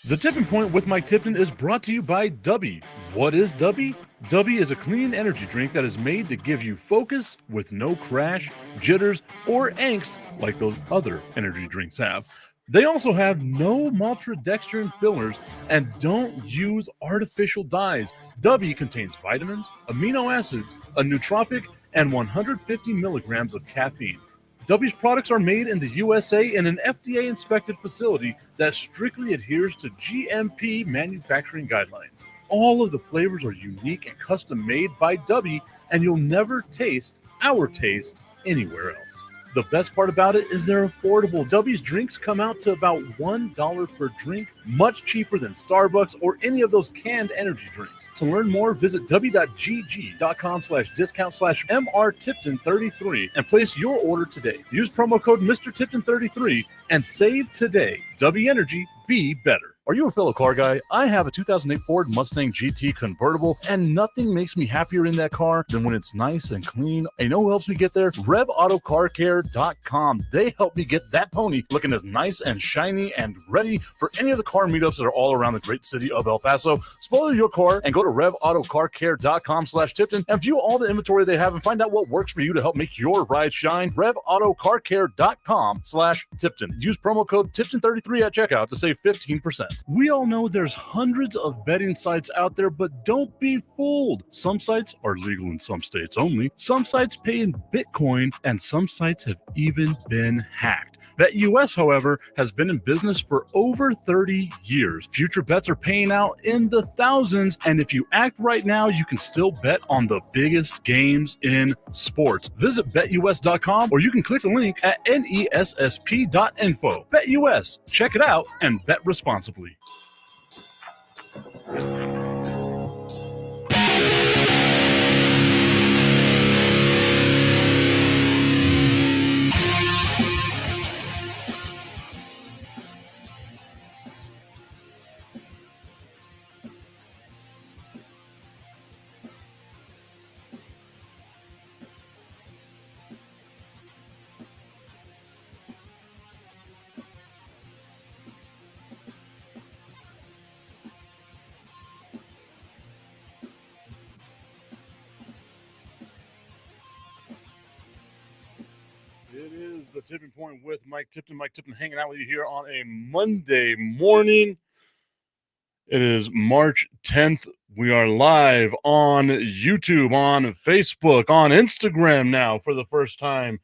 The Tipping Point with Mike Tipton is brought to you by Dubby. What is Dubby? Dubby is a clean energy drink that is made to give you focus with no crash, jitters, or angst like those other energy drinks have. They also have no maltodextrin fillers and don't use artificial dyes. Dubby contains vitamins, amino acids, a nootropic, and 150 milligrams of caffeine. W's products are made in the USA in an FDA inspected facility that strictly adheres to GMP manufacturing guidelines. All of the flavors are unique and custom made by W, and you'll never taste our taste anywhere else. The best part about it is they're affordable. W's drinks come out to about $1 per drink, much cheaper than Starbucks or any of those canned energy drinks. To learn more, visit w.gg.com/discount/MRTipton33 and place your order today. Use promo code MrTipton33 and save today. W Energy, be better. Are you a fellow car guy? I have a 2008 Ford Mustang GT convertible, and nothing makes me happier in that car than when it's nice and clean. And you know who helps me get there? RevAutoCarCare.com. They help me get that pony looking as nice and shiny and ready for any of the car meetups that are all around the great city of El Paso. Spoil your car and go to RevAutoCarCare.com/Tipton and view all the inventory they have and find out what works for you to help make your ride shine. RevAutoCarCare.com/Tipton. Use promo code Tipton33 at checkout to save 15%. We all know there's hundreds of betting sites out there, but don't be fooled. Some sites are legal in some states only. Some sites pay in Bitcoin, and some sites have even been hacked. BetUS, however, has been in business for over 30 years. Future bets are paying out in the thousands, and if you act right now, you can still bet on the biggest games in sports. Visit BetUS.com, or you can click the link at nessp.info. BetUS, check it out and bet responsibly. It is the Tipping Point with Mike Tipton. Mike Tipton hanging out with you here on a Monday morning. It is March 10th. We are live on YouTube, on Facebook, on Instagram now for the first time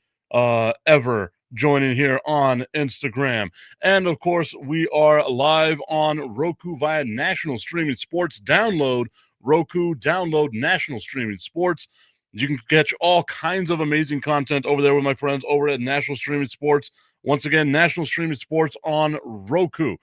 ever joining here on Instagram. And of course, we are live on Roku via National Streaming Sports. Download Roku, download National Streaming Sports. You can catch all kinds of amazing content over there with my friends over at National Streaming Sports. Once again, National Streaming Sports on Roku.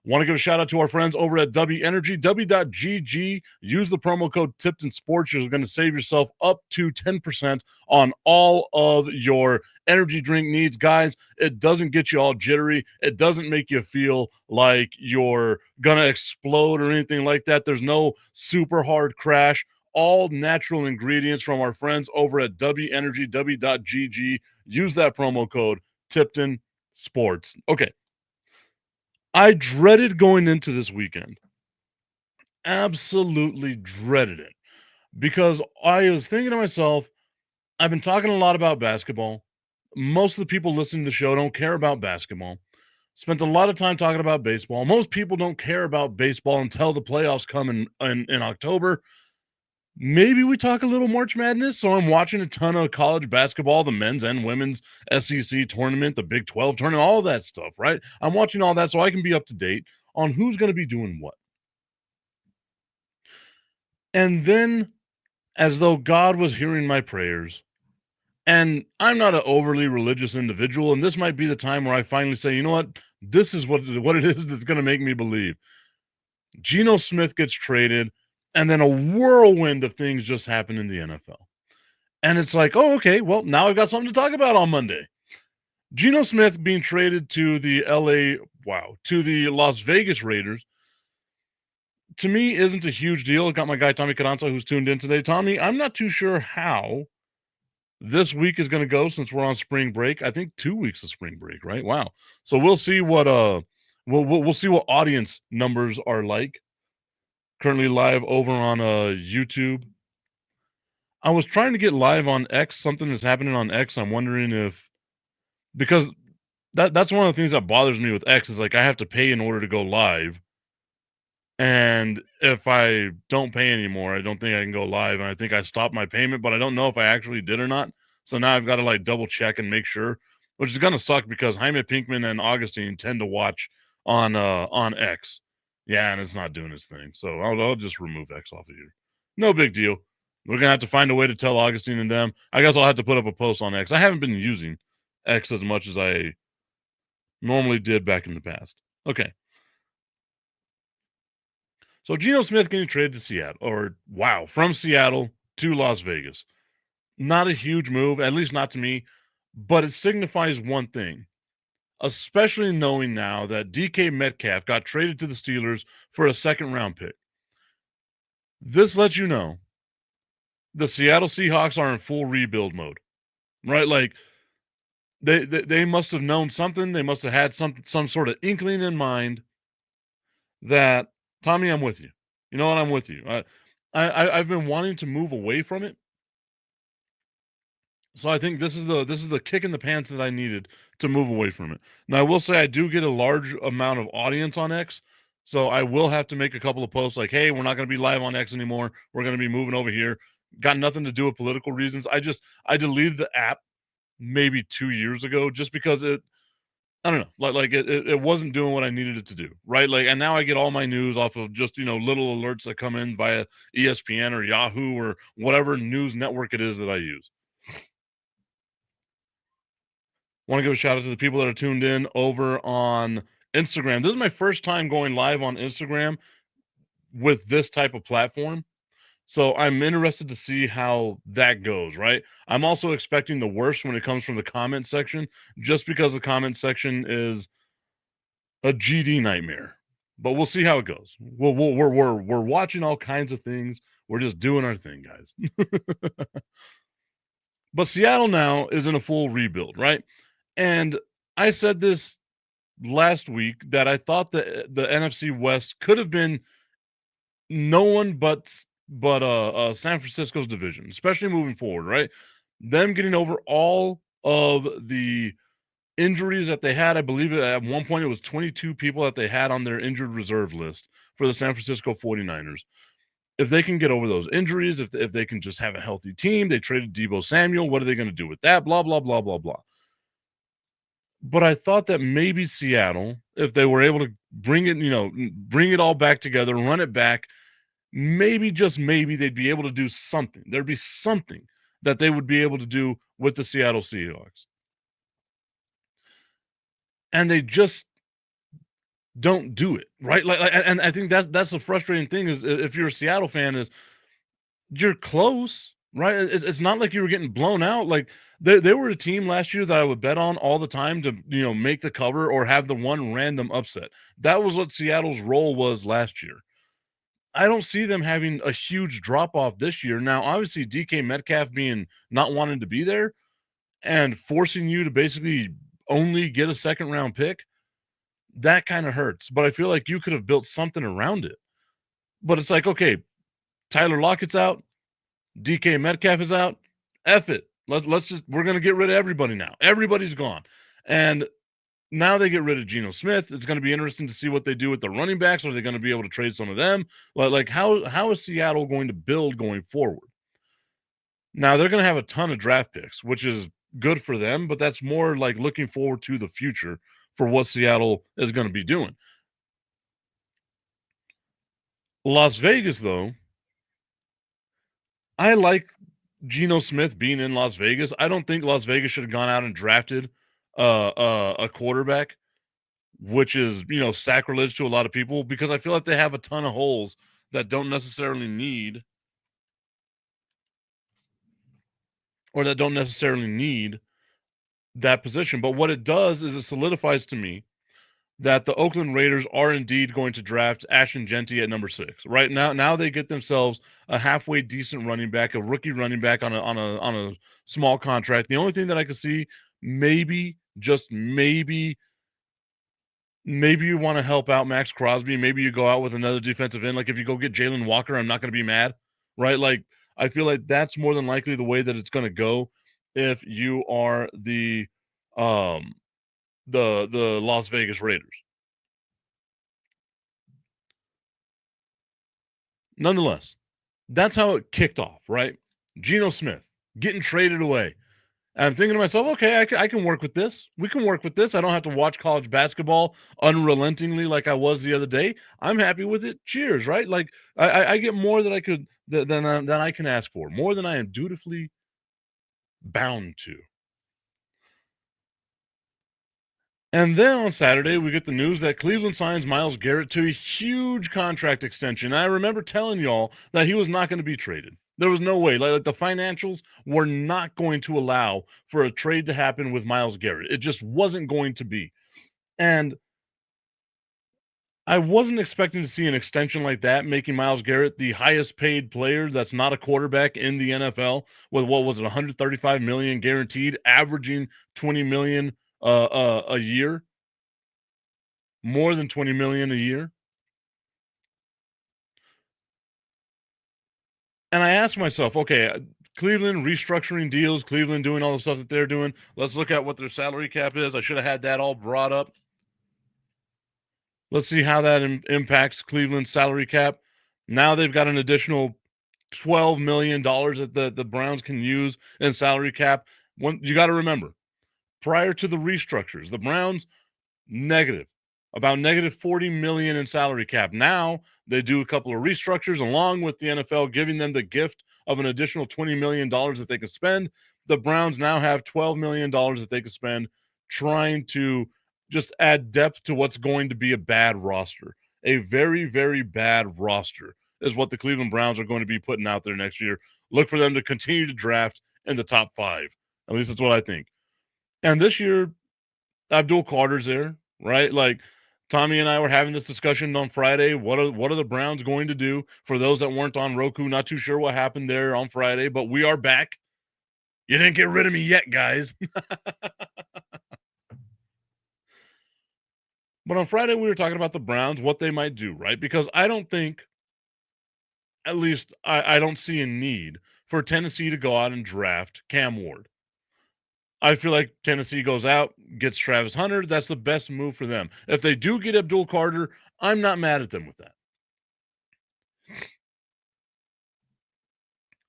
Want to give a shout out to our friends over at W Energy, W.GG. Use the promo code Tipton Sports. You're going to save yourself up to 10% on all of your energy drink needs. Guys, it doesn't get you all jittery. It doesn't make you feel like you're going to explode or anything like that. There's no super hard crash. All natural ingredients from our friends over at W Energy, W.GG. Use that promo code Tipton Sports. Okay. I dreaded going into this weekend. Absolutely dreaded it. Because I was thinking to myself, I've been talking a lot about basketball. Most of the people listening to the show don't care about basketball. Spent a lot of time talking about baseball. Most people don't care about baseball until the playoffs come in October. Maybe we talk a little March Madness. So I'm watching a ton of college basketball, the men's and women's SEC tournament, the Big 12 tournament, all that stuff, right? I'm watching all that so I can be up to date on who's going to be doing what. And then, as though God was hearing my prayers, and I'm not an overly religious individual, and this might be the time where I finally say, you know what? This is what it is that's going to make me believe. Geno Smith gets traded, and then a whirlwind of things just happen in the NFL. And it's like, oh, okay, well, now I've got something to talk about on Monday. Geno Smith being traded to the Las Vegas Raiders, to me, isn't a huge deal. I got my guy, Tommy Carranza, who's tuned in today. Tommy, I'm not too sure how this week is going to go since we're on spring break. I think 2 weeks of spring break, right? Wow. So we'll see what We'll see what audience numbers are like. Currently live over on YouTube. I was trying to get live on X. Something is happening on X. I'm wondering if because that's one of the things that bothers me with X is like I have to pay in order to go live. And if I don't pay anymore, I don't think I can go live. And I think I stopped my payment, but I don't know if I actually did or not. So now I've got to like double check and make sure, which is gonna suck because Jaime Pinkman and Augustine tend to watch on X. Yeah, and it's not doing its thing. So I'll just remove X off of here. No big deal. We're gonna have to find a way to tell Augustine and them. I guess I'll have to put up a post on X. I haven't been using X as much as I normally did back in the past. Okay. So Geno Smith getting traded to Seattle, or wow, from Seattle to Las Vegas. Not a huge move, at least not to me, but it signifies one thing, especially knowing now that DK Metcalf got traded to the Steelers for a second round pick. This lets you know the Seattle Seahawks are in full rebuild mode, right? Like they must have known something. They must have had some sort of inkling in mind that Tommy, I'm with you. You know what? I'm with you. I've been wanting to move away from it. So I think this is the kick in the pants that I needed to move away from it. Now I will say I do get a large amount of audience on X, so I will have to make a couple of posts like, "Hey, we're not going to be live on X anymore. We're going to be moving over here." Got nothing to do with political reasons. I deleted the app maybe 2 years ago just because I don't know, it wasn't doing what I needed it to do, right? Like, and now I get all my news off of just little alerts that come in via ESPN or Yahoo or whatever news network it is that I use. Want to give a shout out to the people that are tuned in over on Instagram. This is my first time going live on Instagram with this type of platform. So I'm interested to see how that goes, right? I'm also expecting the worst when it comes from the comment section, just because the comment section is a GD nightmare. But we'll see how it goes. We're watching all kinds of things. We're just doing our thing, guys. But Seattle now is in a full rebuild, right? And I said this last week that I thought the NFC West could have been no one but San Francisco's division, especially moving forward, right? Them getting over all of the injuries that they had. I believe at one point it was 22 people that they had on their injured reserve list for the San Francisco 49ers. If they can get over those injuries, if they can just have a healthy team, they traded Deebo Samuel. What are they going to do with that? Blah, blah, blah, blah, blah. But I thought that maybe Seattle, if they were able to bring it all back together, run it back, maybe just maybe they'd be able to do something. There'd be something that they would be able to do with the Seattle Seahawks. And they just don't do it, right? And I think that's the frustrating thing is if you're a Seattle fan is you're close, right? It's not like you were getting blown out. Like they were a team last year that I would bet on all the time to make the cover or have the one random upset. That was what Seattle's role was last year. I don't see them having a huge drop off this year. Now, obviously, DK Metcalf being not wanting to be there and forcing you to basically only get a second round pick, that kind of hurts. But I feel like you could have built something around it. But it's like, okay, Tyler Lockett's out, DK Metcalf is out. F it. Let's just we're gonna get rid of everybody now. Everybody's gone. And now they get rid of Geno Smith. It's going to be interesting to see what they do with the running backs. Are they going to be able to trade some of them? Like how is Seattle going to build going forward? Now they're going to have a ton of draft picks, which is good for them, but that's more like looking forward to the future for what Seattle is going to be doing. Las Vegas, though, I like Geno Smith being in Las Vegas. I don't think Las Vegas should have gone out and drafted a quarterback, which is, sacrilege to a lot of people because I feel like they have a ton of holes that don't necessarily need that position. But what it does is it solidifies to me that the Oakland Raiders are indeed going to draft Ashton Genty at number 6. Right now they get themselves a halfway decent running back, a rookie running back on a small contract. The only thing that I could see maybe, just maybe, maybe you want to help out Max Crosby. Maybe you go out with another defensive end. Like if you go get Jalen Walker, I'm not going to be mad, right? Like I feel like that's more than likely the way that it's going to go if you are um the Las Vegas Raiders. Nonetheless, that's how it kicked off, right? Geno Smith getting traded away. And I'm thinking to myself, okay, I can work with this. We can work with this. I don't have to watch college basketball unrelentingly like I was the other day. I'm happy with it. Cheers, right? Like I get more than I could than I can ask for, more than I am dutifully bound to. And then on Saturday, we get the news that Cleveland signs Myles Garrett to a huge contract extension. I remember telling y'all that he was not going to be traded. There was no way. Like the financials were not going to allow for a trade to happen with Myles Garrett. It just wasn't going to be. And I wasn't expecting to see an extension like that, making Myles Garrett the highest paid player that's not a quarterback in the NFL with what was it, 135 million guaranteed, averaging 20 million a year, more than 20 million a year. And I asked myself, okay, Cleveland restructuring deals, Cleveland doing all the stuff that they're doing. Let's look at what their salary cap is. I should have had that all brought up. Let's see how that impacts Cleveland's salary cap. Now they've got an additional $12 million that the Browns can use in salary cap. You got to remember, prior to the restructures, the Browns about negative 40 million in salary cap. Now they do a couple of restructures along with the NFL giving them the gift of an additional $20 million that they can spend. The Browns now have $12 million that they can spend trying to just add depth to what's going to be a bad roster. A very, very bad roster is what the Cleveland Browns are going to be putting out there next year. Look for them to continue to draft in the top 5. At least that's what I think. And this year, Abdul Carter's there, right? Like Tommy and I were having this discussion on Friday. What are the Browns going to do? For those that weren't on Roku, not too sure what happened there on Friday, but we are back. You didn't get rid of me yet, guys. But on Friday, we were talking about the Browns, what they might do, right? Because I don't think, at least I don't see a need for Tennessee to go out and draft Cam Ward. I feel like Tennessee goes out, gets Travis Hunter. That's the best move for them. If they do get Abdul Carter, I'm not mad at them with that.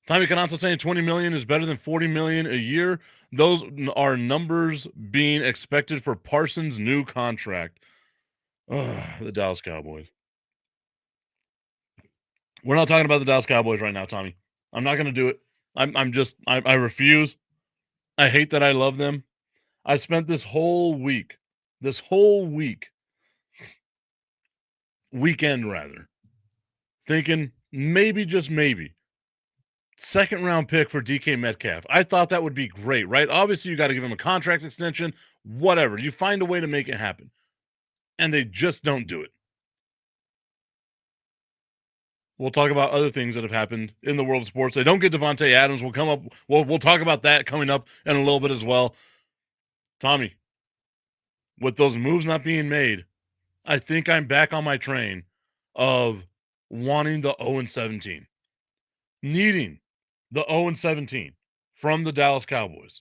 Tommy Cananza saying 20 million is better than 40 million a year. Those are numbers being expected for Parsons' new contract. The Dallas Cowboys. We're not talking about the Dallas Cowboys right now, Tommy. I'm not going to do it. I refuse. I hate that I love them. I spent this whole weekend rather, thinking maybe, just maybe, second round pick for DK Metcalf. I thought that would be great, right? Obviously, you got to give him a contract extension, whatever. You find a way to make it happen. And they just don't do it. We'll talk about other things that have happened in the world of sports. They don't get Devontae Adams. We'll talk about that coming up in a little bit as well. Tommy, with those moves not being made, I think I'm back on my train of wanting the 0-17. Needing the 0-17 from the Dallas Cowboys.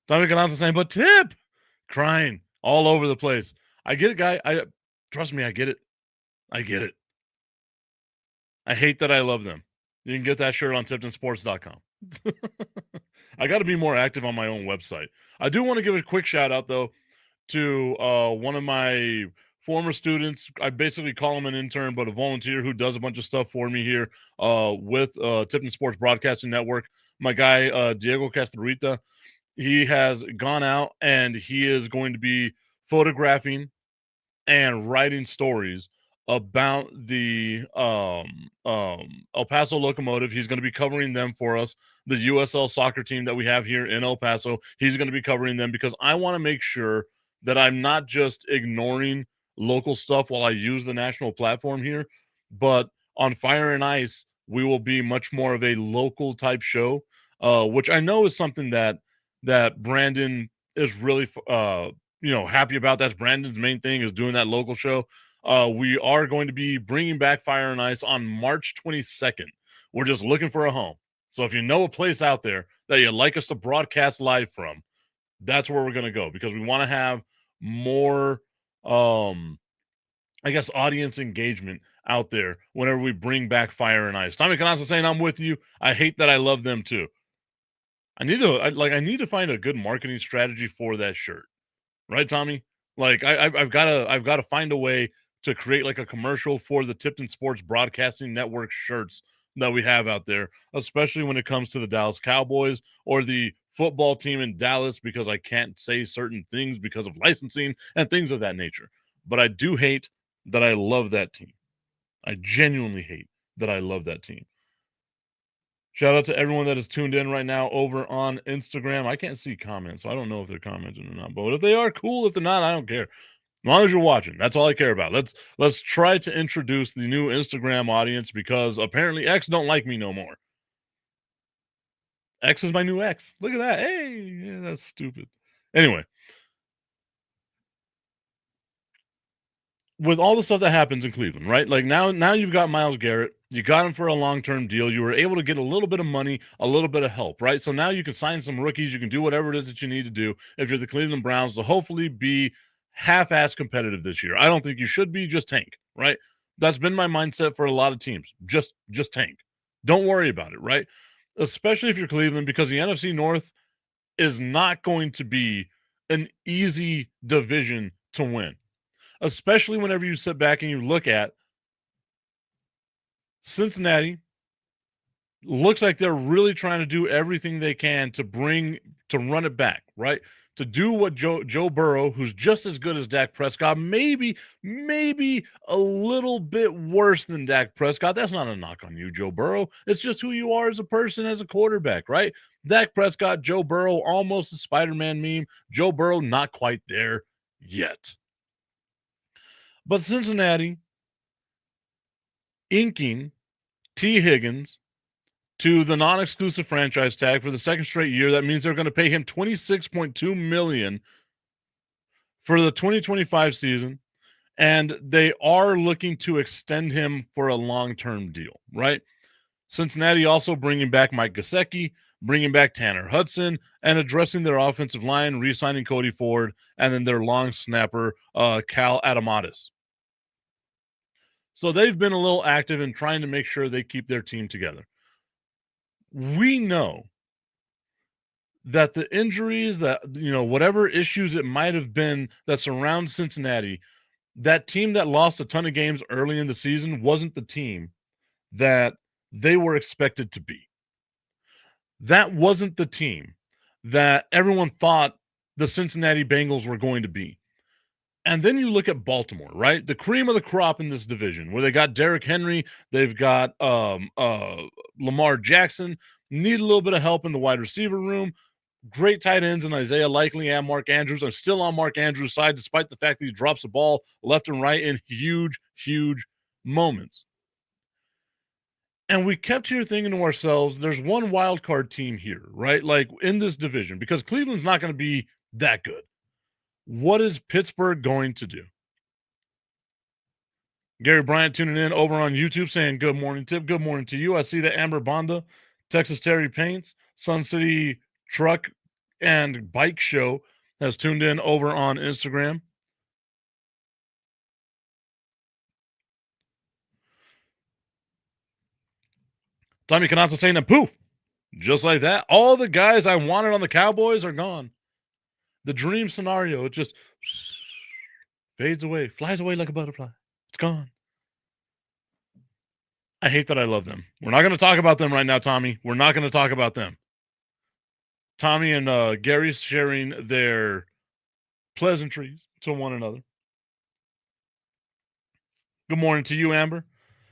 Tommy Cananza saying, but Tip, crying all over the place. I get it, guy. Trust me, I get it. I get it. I hate that I love them. You can get that shirt on TiptonSports.com. I got to be more active on my own website. I do want to give a quick shout out, though, to one of my former students. I basically call him an intern, but a volunteer who does a bunch of stuff for me here with Tipton Sports Broadcasting Network. My guy, Diego Castorita, he has gone out and he is going to be photographing and writing stories about the El Paso Locomotive. He's going to be covering them for us. The USL soccer team that we have here in El Paso, he's going to be covering them because I want to make sure that I'm not just ignoring local stuff while I use the national platform here, but on Fire and Ice, we will be much more of a local type show, which I know is something that Brandon is really happy about. That's Brandon's main thing, is doing that local show. We are going to be bringing back Fire and Ice on March 22nd. We're just looking for a home. So if you know a place out there that you'd like us to broadcast live from, that's where we're going to go, because we want to have more, I guess, audience engagement out there whenever we bring back Fire and Ice. Tommy Canassa saying, I'm with you. I hate that I love them too. I need to find a good marketing strategy for that shirt. Right, Tommy? Like I've got to find a way to create like a commercial for the Tipton Sports Broadcasting Network shirts that we have out there, especially when it comes to the Dallas Cowboys or the football team in Dallas, because I can't say certain things because of licensing and things of that nature. But I do hate that I love that team. I genuinely hate that I love that team. Shout out to everyone that is tuned in right now over on Instagram. I can't see comments, so I don't know if they're commenting or not. But if they are, cool. If they're not, I don't care. As long as you're watching, that's all I care about. Let's try to introduce the new Instagram audience, because apparently X don't like me no more. X is my new X. Look at that. Hey, yeah, that's stupid. Anyway, with all the stuff that happens in Cleveland, right? Like now you've got Myles Garrett. You got him for a long-term deal. You were able to get a little bit of money, a little bit of help, right? So now you can sign some rookies. You can do whatever it is that you need to do if you're the Cleveland Browns to hopefully be half-ass competitive this year. I don't think you should be. Just tank, right? That's been my mindset for a lot of teams. Just tank. Don't worry about it, right? Especially if you're Cleveland, because the NFC North is not going to be an easy division to win, especially whenever you sit back and you look at Cincinnati. Looks like they're really trying to do everything they can to run it back, right? To do what Joe Burrow, who's just as good as Dak Prescott, maybe a little bit worse than Dak Prescott. That's not a knock on you, Joe Burrow. It's just who you are as a person, as a quarterback, right? Dak Prescott, Joe Burrow, almost a Spider-Man meme. Joe Burrow, not quite there yet. But Cincinnati inking T. Higgins to the non-exclusive franchise tag for the second straight year. That means they're going to pay him $26.2 million for the 2025 season, and they are looking to extend him for a long-term deal, right? Cincinnati also bringing back Mike Gesicki, bringing back Tanner Hudson, and addressing their offensive line, re-signing Cody Ford, and then their long snapper, Cal Adamatis. So they've been a little active in trying to make sure they keep their team together. We know that the injuries, that, whatever issues it might have been that surround Cincinnati, that team that lost a ton of games early in the season wasn't the team that they were expected to be. That wasn't the team that everyone thought the Cincinnati Bengals were going to be. And then you look at Baltimore, right? The cream of the crop in this division, where they got Derrick Henry, they've got Lamar Jackson, need a little bit of help in the wide receiver room. Great tight ends in Isaiah Likely and Mark Andrews. I'm still on Mark Andrews' side, despite the fact that he drops the ball left and right in huge moments. And we kept here thinking to ourselves, there's one wild card team here, right? Like in this division, because Cleveland's not going to be that good. What is Pittsburgh going to do? Gary Bryant tuning in over on YouTube saying, good morning, Tip. Good morning to you. I see that Amber Bonda, Texas Terry Paints, Sun City Truck and Bike Show has tuned in over on Instagram. Tommy Canazza saying, and poof, just like that, all the guys I wanted on the Cowboys are gone. The dream scenario, it just fades away, flies away like a butterfly. It's gone. I hate that I love them. We're not going to talk about them right now, Tommy. We're not going to talk about them. Tommy and Gary sharing their pleasantries to one another. Good morning to you, Amber.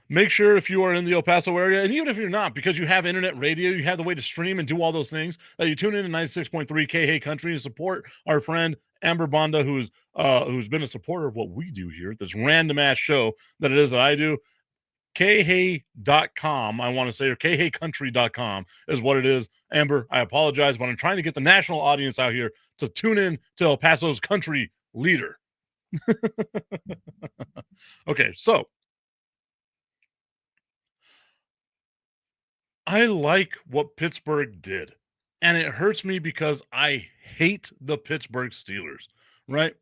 Make sure if you are in the El Paso area, and even if you're not, because you have internet radio, you have the way to stream and do all those things, that you tune in to 96.3 K-Hey Country and support our friend Amber Bonda, who's been a supporter of what we do here, this random-ass show that it is that I do. KHey.com, I want to say, or KHeyCountry.com is what it is. Amber, I apologize, but I'm trying to get the national audience out here to tune in to El Paso's country leader. Okay, so I like what Pittsburgh did. And it hurts me because I hate the Pittsburgh Steelers, right?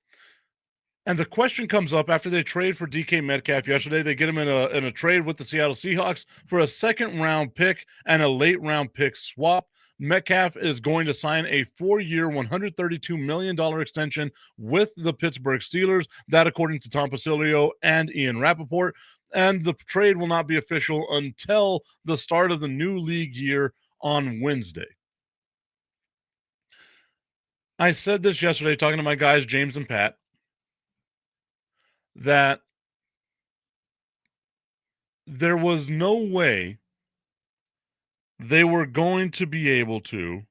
And the question comes up after they trade for DK Metcalf yesterday. They get him in a trade with the Seattle Seahawks for a second round pick and a late round pick swap. Metcalf is going to sign a 4-year, $132 million extension with the Pittsburgh Steelers. That, according to Tom Pasilio and Ian Rappaport. And the trade will not be official until the start of the new league year on Wednesday. I said this yesterday talking to my guys, James and Pat, that there was no way they were going to be able to,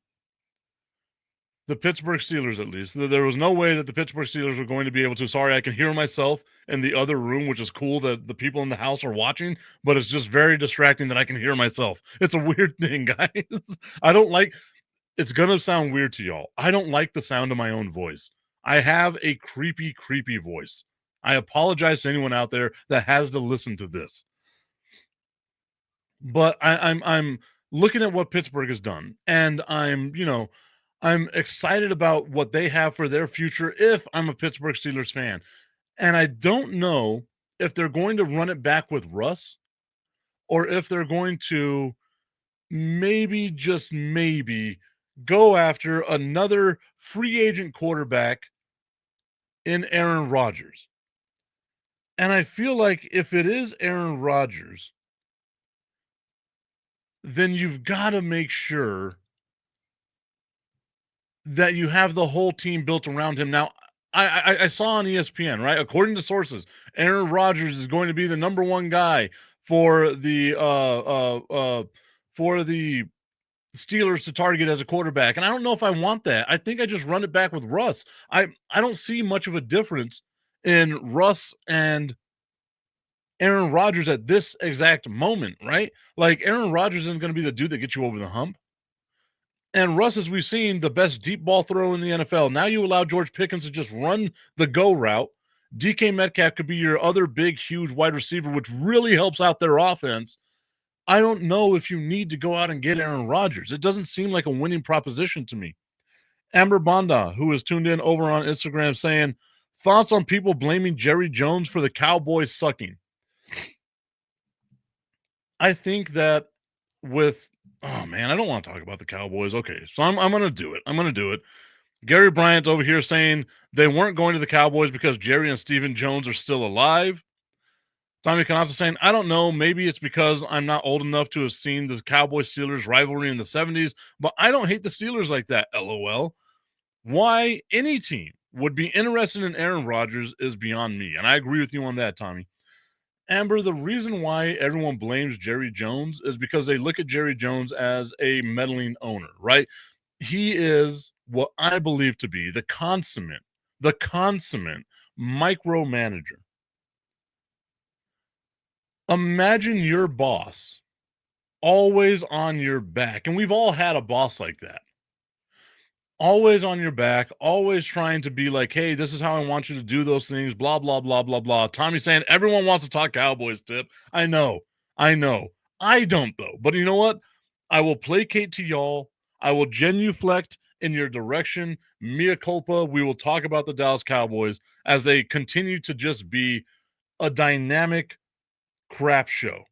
the Pittsburgh Steelers at least, there was no way that the Pittsburgh Steelers were going to be able to. Sorry, I can hear myself in the other room, which is cool that the people in the house are watching, but it's just very distracting that I can hear myself. It's a weird thing, guys. I don't like, it's going to sound weird to y'all. I don't like the sound of my own voice. I have a creepy, creepy voice. I apologize to anyone out there that has to listen to this. But I'm looking at what Pittsburgh has done, and I'm excited about what they have for their future if I'm a Pittsburgh Steelers fan. And I don't know if they're going to run it back with Russ or if they're going to maybe, just maybe, go after another free agent quarterback in Aaron Rodgers. And I feel like if it is Aaron Rodgers, then you've got to make sure that you have the whole team built around him. Now, I saw on ESPN, right? According to sources, Aaron Rodgers is going to be the number one guy for the Steelers to target as a quarterback. And I don't know if I want that. I think I just run it back with Russ. I don't see much of a difference in Russ and Aaron Rodgers at this exact moment, right? Like, Aaron Rodgers isn't going to be the dude that gets you over the hump. And Russ, as we've seen, the best deep ball thrower in the NFL. Now you allow George Pickens to just run the go route. DK Metcalf could be your other big, huge wide receiver, which really helps out their offense. I don't know if you need to go out and get Aaron Rodgers. It doesn't seem like a winning proposition to me. Amber Bonda, who is tuned in over on Instagram, saying, thoughts on people blaming Jerry Jones for the Cowboys sucking? I think that with, oh man, I don't want to talk about the Cowboys. Okay, so I'm going to do it. I'm going to do it. Gary Bryant over here saying they weren't going to the Cowboys because Jerry and Stephen Jones are still alive. Tommy Canasta saying, I don't know, maybe it's because I'm not old enough to have seen the Cowboys-Steelers rivalry in the 70s, but I don't hate the Steelers like that, LOL. Why any team would be interested in Aaron Rodgers is beyond me, and I agree with you on that, Tommy. Amber, the reason why everyone blames Jerry Jones is because they look at Jerry Jones as a meddling owner, right? He is what I believe to be the consummate micromanager. Imagine your boss always on your back, and we've all had a boss like that. Always on your back, always trying to be like, hey, this is how I want you to do those things, blah, blah, blah, blah, blah. Tommy saying everyone wants to talk Cowboys, Tip. I know. I don't, though. But you know what? I will placate to y'all. I will genuflect in your direction. Mea culpa. We will talk about the Dallas Cowboys as they continue to just be a dynamic crap show.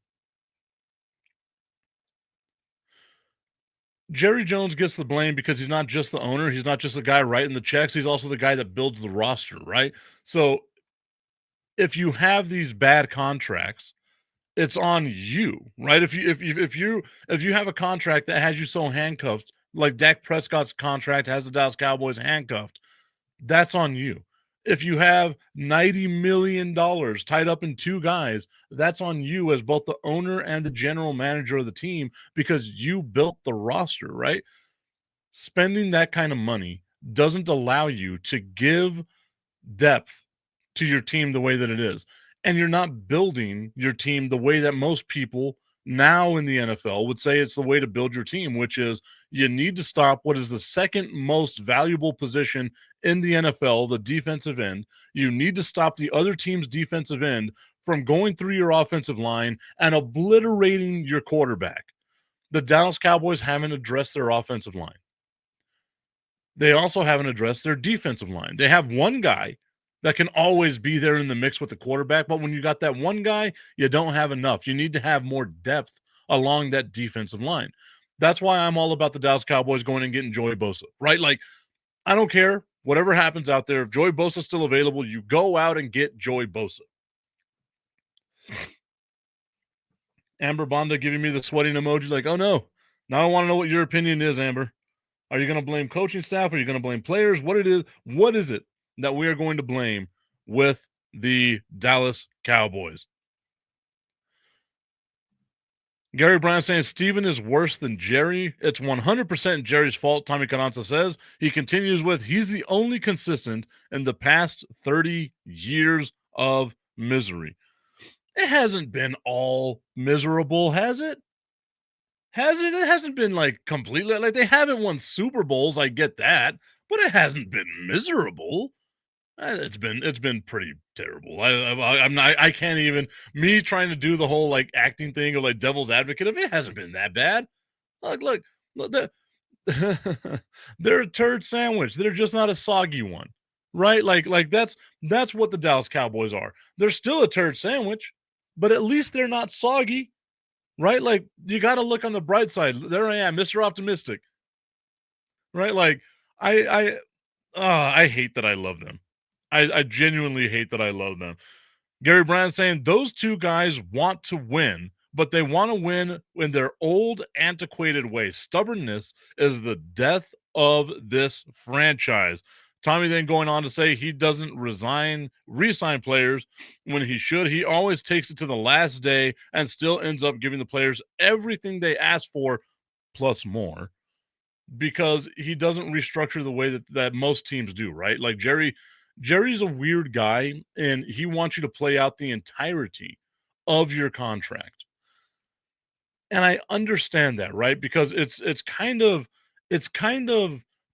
Jerry Jones gets the blame because he's not just the owner. He's not just the guy writing the checks. He's also the guy that builds the roster, right? So if you have these bad contracts, it's on you, right? If you have a contract that has you so handcuffed, like Dak Prescott's contract has the Dallas Cowboys handcuffed, that's on you. If you have $90 million tied up in two guys, that's on you as both the owner and the general manager of the team because you built the roster, right? Spending that kind of money doesn't allow you to give depth to your team the way that it is. And you're not building your team the way that most people now in the NFL would say it's the way to build your team, which is you need to stop what is the second most valuable position in the NFL, the defensive end. You need to stop the other team's defensive end from going through your offensive line and obliterating your quarterback. The Dallas Cowboys haven't addressed their offensive line. They also haven't addressed their defensive line. They have one guy that can always be there in the mix with the quarterback, but when you got that one guy, you don't have enough. You need to have more depth along that defensive line. That's why I'm all about the Dallas Cowboys going and getting Joey Bosa, right? Like, I don't care. Whatever happens out there, if Joey Bosa's still available, you go out and get Joey Bosa. Amber Bonda giving me the sweating emoji, like, oh no. Now I want to know what your opinion is, Amber. Are you going to blame coaching staff? Are you going to blame players? What is it that we are going to blame with the Dallas Cowboys? Gary Brown saying Steven is worse than Jerry. It's 100% Jerry's fault, Tommy Cananza says. He continues with, he's the only consistent in the past 30 years of misery. It hasn't been all miserable, has it? Has it? It hasn't been like completely, like they haven't won Super Bowls. I get that, but it hasn't been miserable. It's been pretty terrible. I'm not. I can't even. Me trying to do the whole like acting thing of like devil's advocate. If it hasn't been that bad, look, they're a turd sandwich. They're just not a soggy one, right? Like that's what the Dallas Cowboys are. They're still a turd sandwich, but at least they're not soggy. Right? Like, you got to look on the bright side. There I am, Mr. Optimistic. Right? Like, I hate that I love them. I genuinely hate that I love them. Gary Brand saying those two guys want to win, but they want to win in their old, antiquated way. Stubbornness is the death of this franchise. Tommy then going on to say he doesn't re-sign players when he should. He always takes it to the last day and still ends up giving the players everything they ask for plus more because he doesn't restructure the way that most teams do, right? Like Jerry's a weird guy and he wants you to play out the entirety of your contract. And I understand that, right? Because it's kind of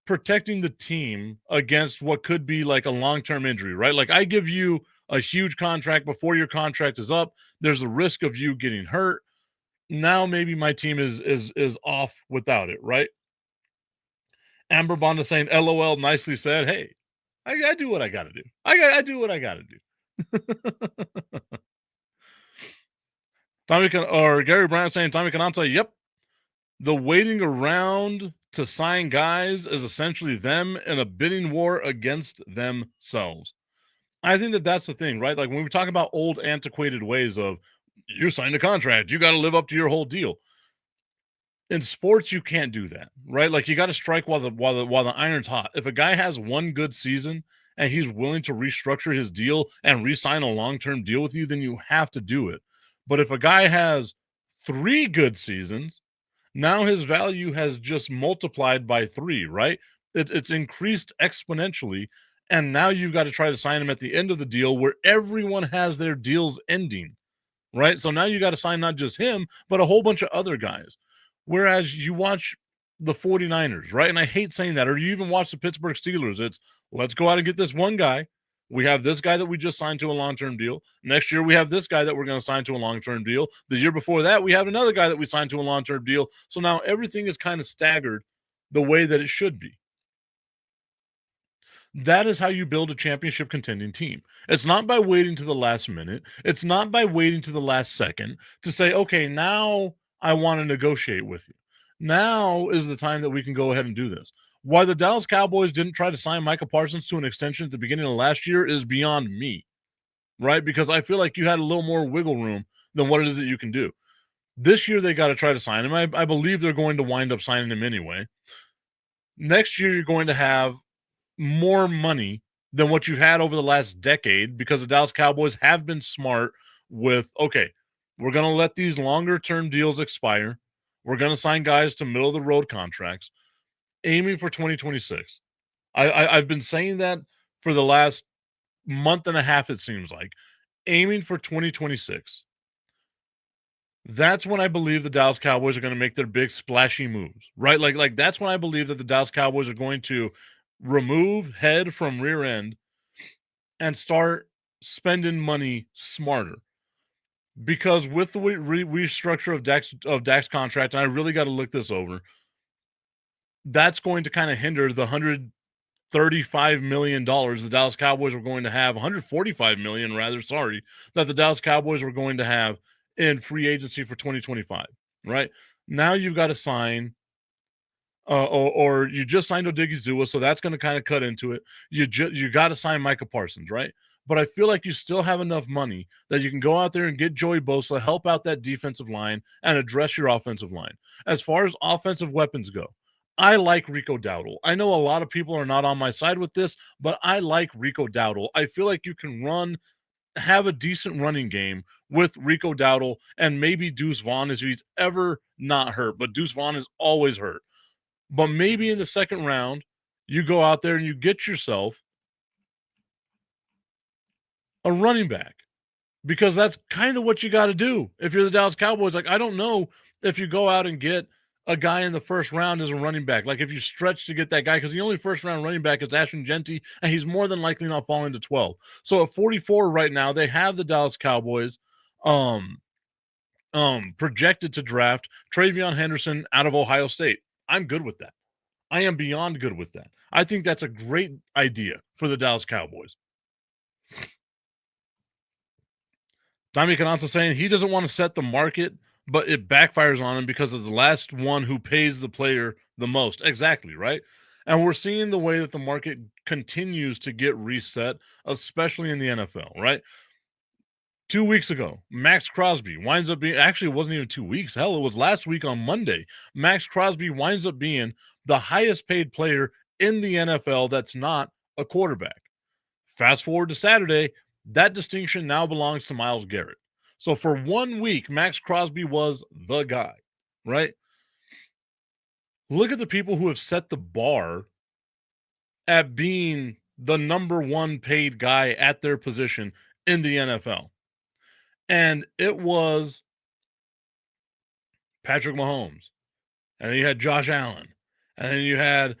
protecting the team against what could be like a long-term injury, right? Like I give you a huge contract before your contract is up. There's a risk of you getting hurt. Now maybe my team is off without it, right? Amber Bonda saying, LOL, nicely said. Hey, I do what I got to do. I do what I got to do. Gary Bryant saying, Tommy Cananza, yep. The waiting around to sign guys is essentially them in a bidding war against themselves. I think that's the thing, right? Like when we talk about old antiquated ways of you signed a contract, you got to live up to your whole deal. In sports, you can't do that, right? Like you got to strike while the iron's hot. If a guy has one good season and he's willing to restructure his deal and re-sign a long-term deal with you, then you have to do it. But if a guy has 3 good seasons, now his value has just multiplied by 3, right? It's increased exponentially. And now you've got to try to sign him at the end of the deal where everyone has their deals ending, right? So now you got to sign not just him, but a whole bunch of other guys. Whereas you watch the 49ers, right? And I hate saying that, or you even watch the Pittsburgh Steelers. It's let's go out and get this one guy. We have this guy that we just signed to a long-term deal. Next year, we have this guy that we're going to sign to a long-term deal. The year before that, we have another guy that we signed to a long-term deal. So now everything is kind of staggered the way that it should be. That is how you build a championship contending team. It's not by waiting to the last minute. It's not by waiting to the last second to say, okay, now I want to negotiate with you. Now is the time that we can go ahead and do this. Why the Dallas Cowboys didn't try to sign Micah Parsons to an extension at the beginning of last year is beyond me, right? Because I feel like you had a little more wiggle room than what it is that you can do. This year, they got to try to sign him. I believe they're going to wind up signing him anyway. Next year, you're going to have more money than what you've had over the last decade because the Dallas Cowboys have been smart with, okay, we're going to let these longer term deals expire. We're going to sign guys to middle of the road contracts, aiming for 2026. I've been saying that for the last month and a half, it seems like, aiming for 2026. That's when I believe the Dallas Cowboys are going to make their big splashy moves, right? Like that's when I believe that the Dallas Cowboys are going to remove head from rear end and start spending money smarter. Because with the restructure of Dak's contract, and I really got to look this over, that's going to kind of hinder the $135 million the Dallas Cowboys were going to have, 145 million rather, sorry, that the Dallas Cowboys were going to have in free agency for 2025, right? Now you've got to sign or you just signed Odigizua, so that's going to kind of cut into it. You got to sign Micah Parsons, right? But I feel like you still have enough money that you can go out there and get Joey Bosa, help out that defensive line, and address your offensive line. As far as offensive weapons go, I like Rico Dowdle. I know a lot of people are not on my side with this, but I like Rico Dowdle. I feel like you can have a decent running game with Rico Dowdle and maybe Deuce Vaughn if he's ever not hurt, but Deuce Vaughn is always hurt. But maybe in the second round, you go out there and you get yourself a running back because that's kind of what you got to do. If you're the Dallas Cowboys, like, I don't know if you go out and get a guy in the first round as a running back, like if you stretch to get that guy, because the only first round running back is Ashton Genty, and he's more than likely not falling to 12. So at 44 right now, they have the Dallas Cowboys projected to draft Travion Henderson out of Ohio State. I'm good with that. I am beyond good with that. I think that's a great idea for the Dallas Cowboys. Tommy Cananza saying he doesn't want to set the market, but it backfires on him because of the last one who pays the player the most. Exactly, right? And we're seeing the way that the market continues to get reset, especially in the NFL, right? 2 weeks ago, Max Crosby winds up being, actually, it wasn't even 2 weeks. Hell, it was last week on Monday. Max Crosby winds up being the highest paid player in the NFL that's not a quarterback. Fast forward to Saturday, that distinction now belongs to Myles Garrett. So for 1 week, Max Crosby was the guy, right? Look at the people who have set the bar at being the number one paid guy at their position in the NFL. And it was Patrick Mahomes. And then you had Josh Allen. And then you had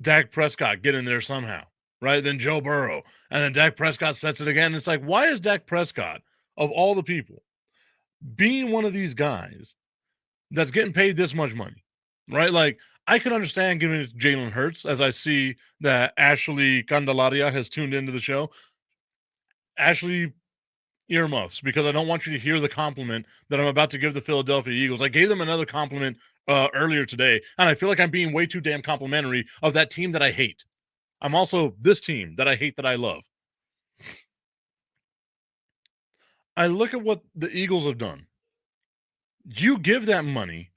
Dak Prescott get in there somehow, right? Then Joe Burrow. And then Dak Prescott sets it again. It's like, why is Dak Prescott, of all the people, being one of these guys that's getting paid this much money, right? Like, I can understand giving it to Jalen Hurts, as I see that Ashley Candelaria has tuned into the show. Ashley, earmuffs, because I don't want you to hear the compliment that I'm about to give the Philadelphia Eagles. I gave them another compliment earlier today, and I feel like I'm being way too damn complimentary of that team that I hate. I'm also this team that I hate that I love. I look at what the Eagles have done. You give that money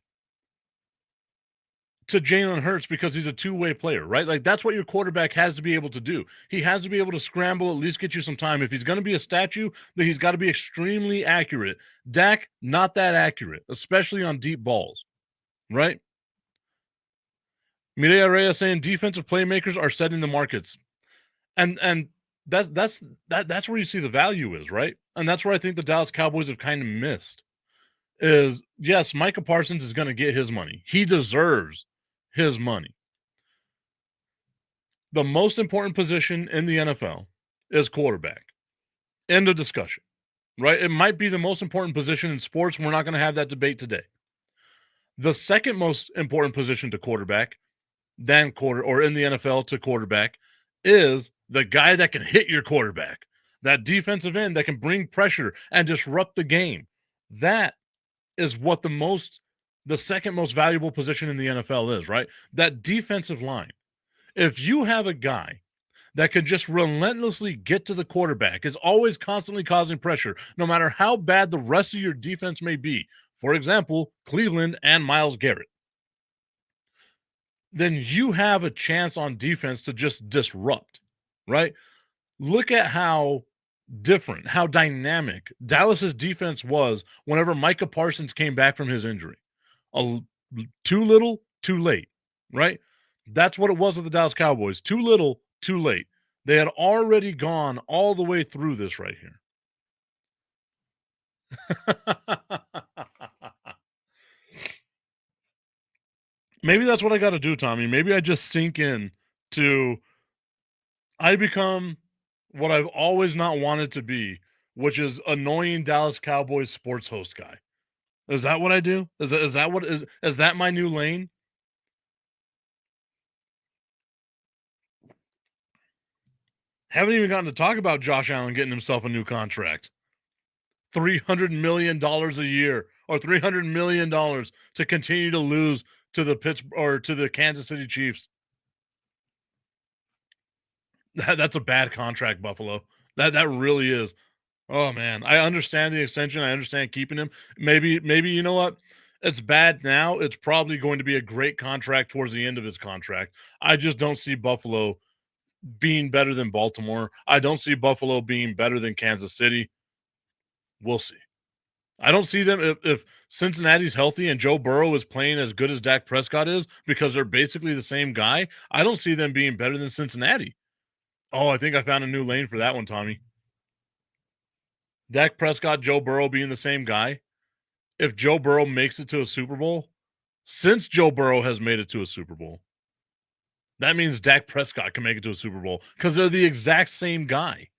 to Jalen Hurts because he's a two-way player, right? Like, that's what your quarterback has to be able to do. He has to be able to scramble, at least get you some time. If he's going to be a statue, then he's got to be extremely accurate. Dak, not that accurate, especially on deep balls, right? Mireya Reyes saying defensive playmakers are setting the markets. And that's where you see the value is, right? And that's where I think the Dallas Cowboys have kind of missed is, yes, Micah Parsons is going to get his money. He deserves his money. The most important position in the NFL is quarterback. End of discussion, right? It might be the most important position in sports. We're not going to have that debate today. The second most important position to quarterback or in the NFL to quarterback is the guy that can hit your quarterback, that defensive end that can bring pressure and disrupt the game. That is what the second most valuable position in the NFL is, right? That defensive line. If you have a guy that can just relentlessly get to the quarterback, is always constantly causing pressure, no matter how bad the rest of your defense may be, for example, Cleveland and Myles Garrett, then you have a chance on defense to just disrupt, right? Look at how different, how dynamic Dallas's defense was whenever Micah Parsons came back from his injury. Too little, too late, right? That's what it was with the Dallas Cowboys. Too little, too late. They had already gone all the way through this right here. Maybe that's what I got to do, Tommy. Maybe I just sink in to I become what I've always not wanted to be, which is annoying Dallas Cowboys sports host guy. Is that what I do? Is that my new lane? Haven't even gotten to talk about Josh Allen getting himself a new contract. $300 million a year or $300 million to continue to lose to the to the Kansas City Chiefs. That's a bad contract, Buffalo. That really is. Oh man, I understand the extension. I understand keeping him. Maybe you know what? It's bad now. It's probably going to be a great contract towards the end of his contract. I just don't see Buffalo being better than Baltimore. I don't see Buffalo being better than Kansas City. We'll see. I don't see them if Cincinnati's healthy and Joe Burrow is playing as good as Dak Prescott is because they're basically the same guy. I don't see them being better than Cincinnati. Oh, I think I found a new lane for that one, Tommy. Dak Prescott, Joe Burrow being the same guy. If Joe Burrow makes it to a Super Bowl, since Joe Burrow has made it to a Super Bowl, that means Dak Prescott can make it to a Super Bowl because they're the exact same guy.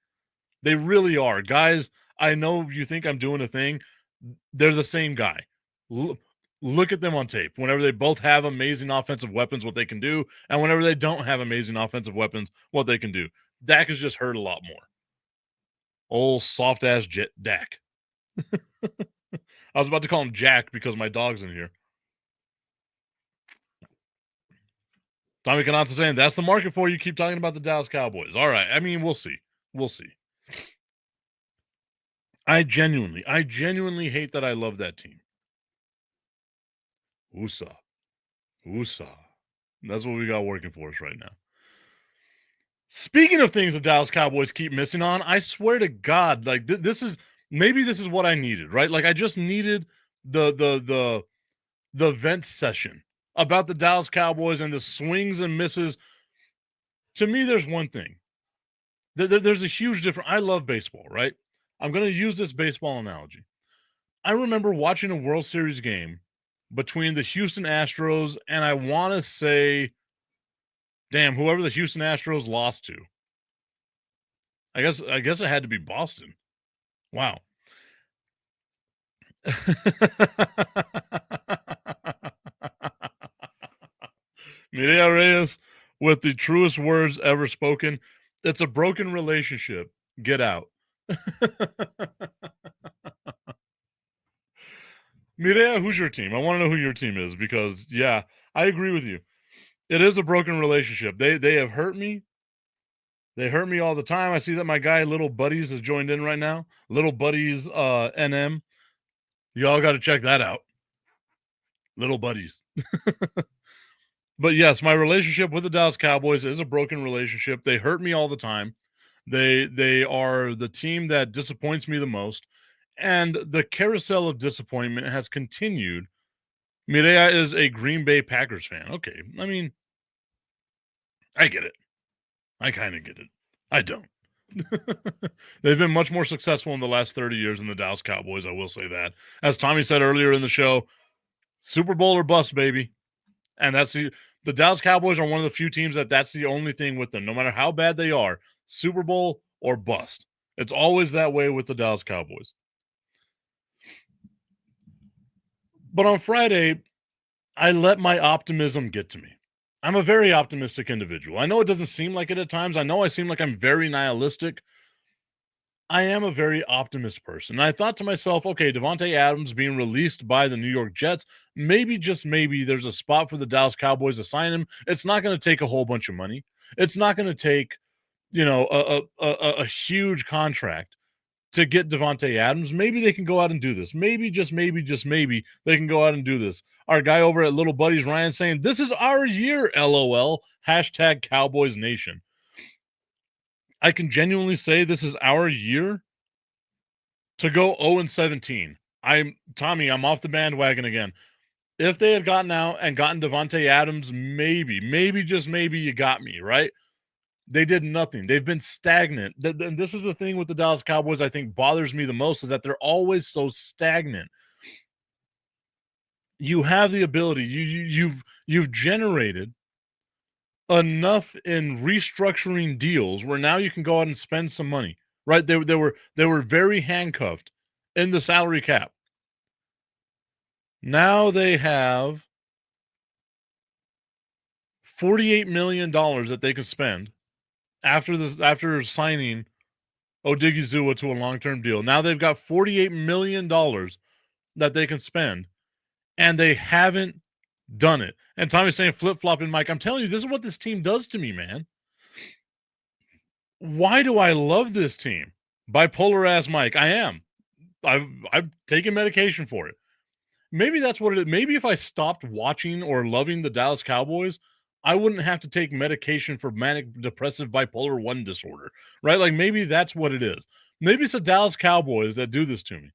They really are. Guys, I know you think I'm doing a thing. They're the same guy. Look at them on tape. Whenever they both have amazing offensive weapons, what they can do, and whenever they don't have amazing offensive weapons, what they can do. Dak has just hurt a lot more. Old soft ass Dak. I was about to call him Jack because my dog's in here. Tommy Kanata saying that's the market for you. Keep talking about the Dallas Cowboys. All right. I mean, we'll see. We'll see. I genuinely hate that I love that team. USA. That's what we got working for us right now. Speaking of things the Dallas Cowboys keep missing on, I swear to God, like this is what I needed, right? Like I just needed the vent session about the Dallas Cowboys and the swings and misses. To me, there's one thing. There's a huge difference. I love baseball, right? I'm going to use this baseball analogy. I remember watching a World Series game between the Houston Astros and I want to say, damn, whoever the Houston Astros lost to. I guess it had to be Boston. Wow. Mireya Reyes with the truest words ever spoken. It's a broken relationship. Get out. Mireya, who's your team? I want to know who your team is because, yeah, I agree with you. It is a broken relationship. They have hurt me. They hurt me all the time. I see that my guy Little Buddies has joined in right now. Little Buddies NM. Y'all got to check that out. Little Buddies. But yes, my relationship with the Dallas Cowboys is a broken relationship. They hurt me all the time. They are the team that disappoints me the most. And the carousel of disappointment has continued. Mireya is a Green Bay Packers fan. Okay. I mean, I get it. I kind of get it. I don't. They've been much more successful in the last 30 years than the Dallas Cowboys. I will say that. As Tommy said earlier in the show, Super Bowl or bust, baby. And that's the Dallas Cowboys are one of the few teams that's the only thing with them. No matter how bad they are, Super Bowl or bust. It's always that way with the Dallas Cowboys. But on Friday, I let my optimism get to me. I'm a very optimistic individual. I know it doesn't seem like it at times. I know I seem like I'm very nihilistic. I am a very optimist person. And I thought to myself, okay, Davante Adams being released by the New York Jets, maybe, just maybe, there's a spot for the Dallas Cowboys to sign him. It's not going to take a whole bunch of money. It's not going to take, a huge contract to get Davante Adams. Maybe they can go out and do this. Maybe, just maybe, they can go out and do this. Our guy over at Little Buddies, Ryan, saying, this is our year, LOL, hashtag Cowboys Nation. I can genuinely say this is our year to go 0-17. Tommy, I'm off the bandwagon again. If they had gotten out and gotten Davante Adams, maybe, just maybe you got me, right? They did nothing. They've been stagnant. And this is the thing with the Dallas Cowboys I think bothers me the most, is that they're always so stagnant. You have the ability. You've generated enough in restructuring deals where now you can go out and spend some money. Right? They were very handcuffed in the salary cap. Now they have $48 million that they could spend after signing Odigizua to a long-term deal. Now they've got $48 million that they can spend, and they haven't done it. And Tommy's saying flip-flopping, Mike. I'm telling you, this is what this team does to me, man. Why do I love this team? Bipolar ass Mike. I am. I've taken medication for it. Maybe that's what it is. Maybe if I stopped watching or loving the Dallas Cowboys, I wouldn't have to take medication for manic depressive bipolar 1 disorder, right? Like maybe that's what it is. Maybe it's the Dallas Cowboys that do this to me.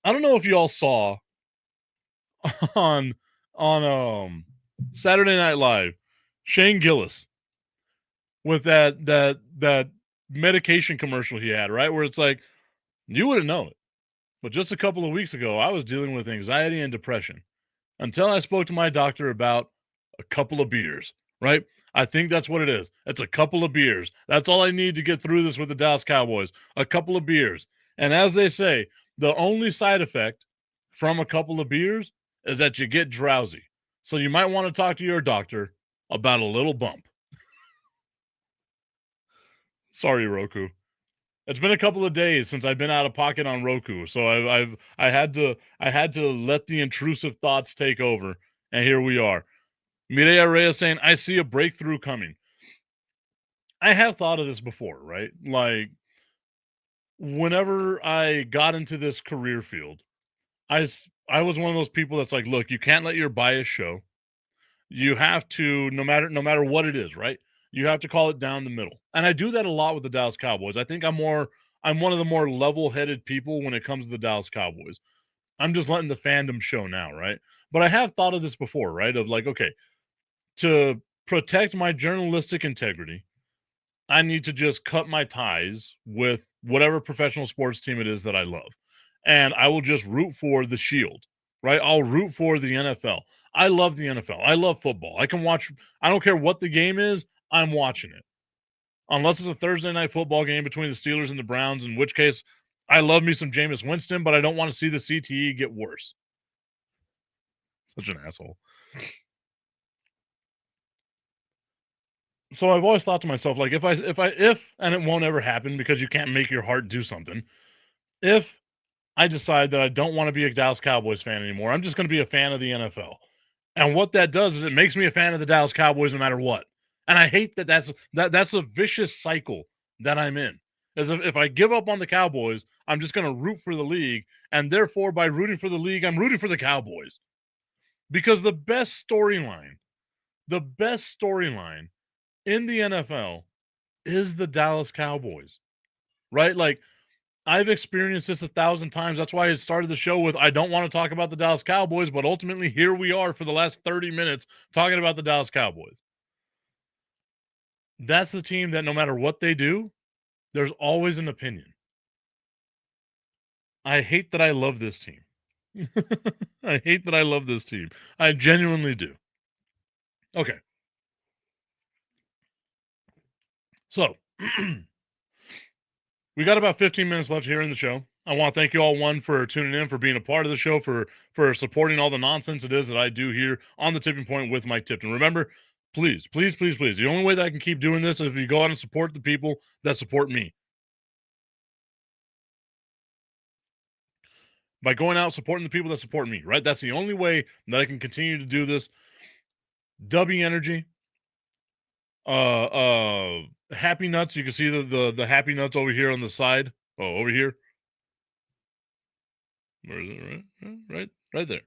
I don't know if you all saw on Saturday Night Live, Shane Gillis with that medication commercial he had, right? Where it's like, you wouldn't know it, but just a couple of weeks ago, I was dealing with anxiety and depression until I spoke to my doctor about a couple of beers, right? I think that's what it is. It's a couple of beers. That's all I need to get through this with the Dallas Cowboys. A couple of beers. And as they say, the only side effect from a couple of beers is that you get drowsy. So you might want to talk to your doctor about a little bump. Sorry, Roku. It's been a couple of days since I've been out of pocket on Roku, so I had to let the intrusive thoughts take over, and here we are. Mireya Reyes saying, I see a breakthrough coming. I have thought of this before, right? Like, whenever I got into this career field, I was one of those people that's like, look, you can't let your bias show. You have to, no matter what it is, right? You have to call it down the middle. And I do that a lot with the Dallas Cowboys. I think I'm one of the more level-headed people when it comes to the Dallas Cowboys. I'm just letting the fandom show now, right? But I have thought of this before, right? Of like, okay, to protect my journalistic integrity, I need to just cut my ties with whatever professional sports team it is that I love. And I will just root for the Shield, right? I'll root for the NFL. I love the NFL. I love football. I can watch, I don't care what the game is, I'm watching it. Unless it's a Thursday night football game between the Steelers and the Browns, in which case I love me some Jameis Winston, but I don't want to see the CTE get worse. Such an asshole. So I've always thought to myself, like, if and it won't ever happen because you can't make your heart do something. If I decide that I don't want to be a Dallas Cowboys fan anymore, I'm just going to be a fan of the NFL. And what that does is it makes me a fan of the Dallas Cowboys no matter what. And I hate that's a vicious cycle that I'm in. As if I give up on the Cowboys, I'm just going to root for the league. And therefore, by rooting for the league, I'm rooting for the Cowboys. Because the best storyline in the NFL is the Dallas Cowboys, right? Like, I've experienced this 1,000 times. That's why I started the show with, I don't want to talk about the Dallas Cowboys, but ultimately here we are for the last 30 minutes talking about the Dallas Cowboys. That's the team that no matter what they do, there's always an opinion. I hate that I love this team. I hate that I love this team. I genuinely do. Okay. So, we got about 15 minutes left here in the show. I want to thank you all, one, for tuning in, for being a part of the show, for supporting all the nonsense it is that I do here on the Tipping Point with Mike Tipton. Remember, please, please, please, please, the only way that I can keep doing this is if you go out and support the people that support me. By going out supporting the people that support me, right? That's the only way that I can continue to do this. W Energy, Happy Nuts. You can see the Happy Nuts over here on the side. Oh, over here. Where is it? Right there.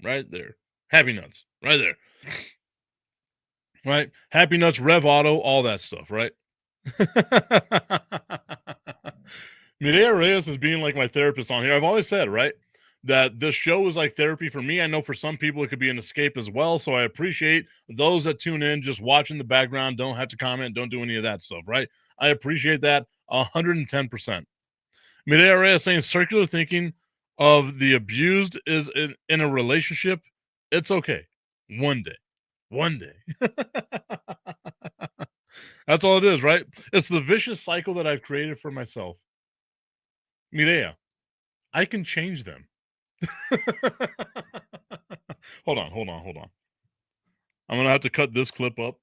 Right there. Happy Nuts. Right there. Right? Happy Nuts, Rev Auto, all that stuff, right? Mireya Reyes is being like my therapist on here. I've always said, right? that this show is like therapy for me. I know for some people it could be an escape as well. So I appreciate those that tune in, just watch in the background, don't have to comment, don't do any of that stuff, right? I appreciate that 110%. Midea Reyes saying circular thinking of the abused is in a relationship. It's okay. One day. One day. That's all it is, right? It's the vicious cycle that I've created for myself. Mireya, I can change them. Hold on. I'm going to have to cut this clip up.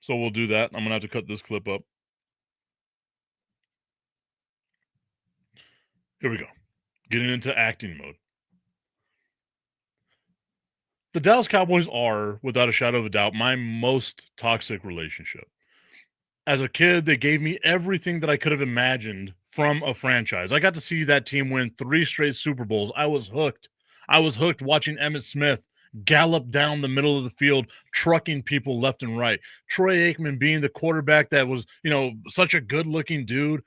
So we'll do that. I'm going to have to cut this clip up. Here we go. Getting into acting mode. The Dallas Cowboys are, without a shadow of a doubt, my most toxic relationship. As a kid, they gave me everything that I could have imagined from a franchise. I got to see that team win 3 straight Super Bowls. I was hooked. I was hooked watching Emmitt Smith gallop down the middle of the field, trucking people left and right. Troy Aikman being the quarterback that was, such a good-looking dude.